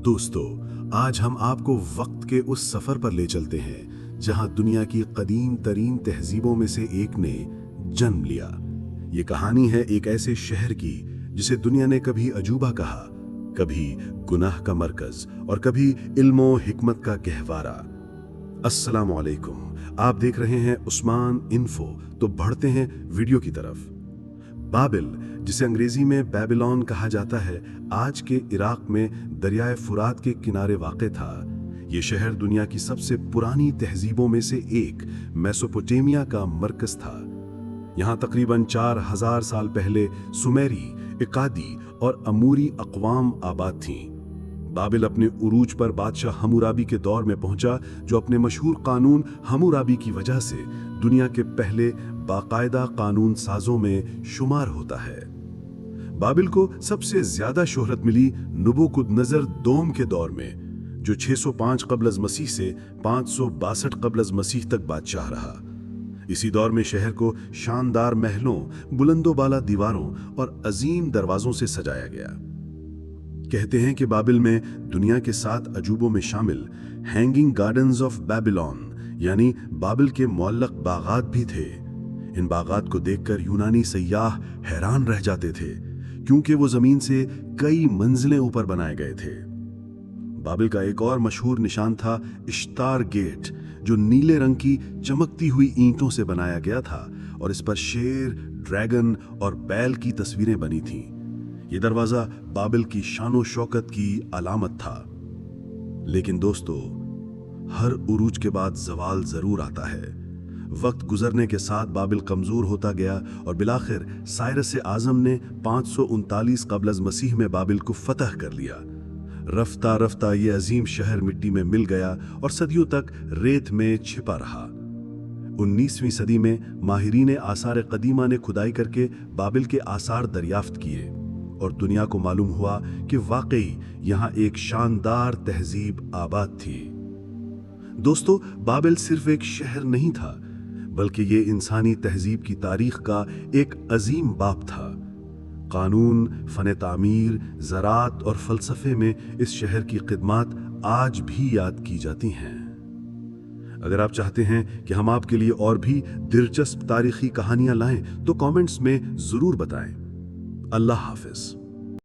दोस्तों, आज हम आपको वक्त के उस सफर पर ले चलते हैं जहां दुनिया की कदीम तरीन तहजीबों में से एक ने जन्म लिया। ये कहानी है एक ऐसे शहर की जिसे दुनिया ने कभी अजूबा कहा, कभी गुनाह का मरकज और कभी इल्मो हिकमत का गहवारा। अस्सलाम वालेकुम, आप देख रहे हैं उस्मान इन्फो। तो बढ़ते हैं वीडियो की तरफ। बाबिल, जिसे अंग्रेजी में बेबीलोन कहा जाता है, आज के इराक में दरियाए फुरात के किनारे वाक़ था। ये शहर दुनिया की सबसे पुरानी तहजीबों में से एक मेसोपोटामिया का मरकज था। यहाँ तकरीबन 4000 साल पहले सुमेरी, इकादी और अमूरी अक़वाम आबाद थीं। बाबिल अपने उरूज पर बादशाह हम्मुराबी के दौर में पहुंचा, जो अपने मशहूर कानून हम्मुराबी की वजह से दुनिया के पहले बाकायदा कानून साजों में शुमार होता है। बाबिल को सबसे ज्यादा शोहरत मिली नबूकदनेस्सर दोम के दौर में, जो 605 क़ब्ल मसीह से 562 क़ब्ल मसीह तक बादशाह रहा। इसी दौर में शहर को शानदार महलों, बुलंदो बाला दीवारों और अजीम दरवाजों से सजाया गया। कहते हैं कि बाबिल में दुनिया के 7 अजूबों में शामिल हैंगिंग गार्डन्स ऑफ बेबीलोन यानी बाबिल के मुअल्लक बागात भी थे। इन बागात को देखकर यूनानी सयाह हैरान रह जाते थे, क्योंकि वो जमीन से कई मंजिलें ऊपर बनाए गए थे। बाबिल का एक और मशहूर निशान था इश्तार गेट, जो नीले रंग की चमकती हुई ईंटों से बनाया गया था और इस पर शेर, ड्रैगन और बैल की तस्वीरें बनी थीं। ये दरवाजा बाबिल की शानो शौकत की अलामत था। लेकिन दोस्तों, हर उरूज के बाद जवाल जरूर आता है। वक्त गुजरने के साथ बाबिल कमजोर होता गया और बिलाखिर साइरस आजम ने 539 क़ब्ल मसीह में बाबिल को फतह कर लिया। रफ्ता रफ्ता ये अजीम शहर मिट्टी में मिल गया और सदियों तक रेत में छिपा रहा। 19वीं सदी में माहिरीन आसार कदीमा ने खुदाई करके बाबिल के आसार दरियाफ्त किए और दुनिया को मालूम हुआ कि वाकई यहाँ एक शानदार तहजीब आबाद थी। दोस्तों, बाबिल सिर्फ एक शहर नहीं था, बल्कि ये इंसानी तहजीब की तारीख का एक अजीम बाब था। कानून, फन तामीर, ज़राअत और फ़लसफ़े में इस शहर की खिदमात आज भी याद की जाती हैं। अगर आप चाहते हैं कि हम आपके लिए और भी दिलचस्प तारीख़ी कहानियाँ लाएं, तो कमेंट्स में ज़रूर बताएं। अल्लाह हाफ़िज़।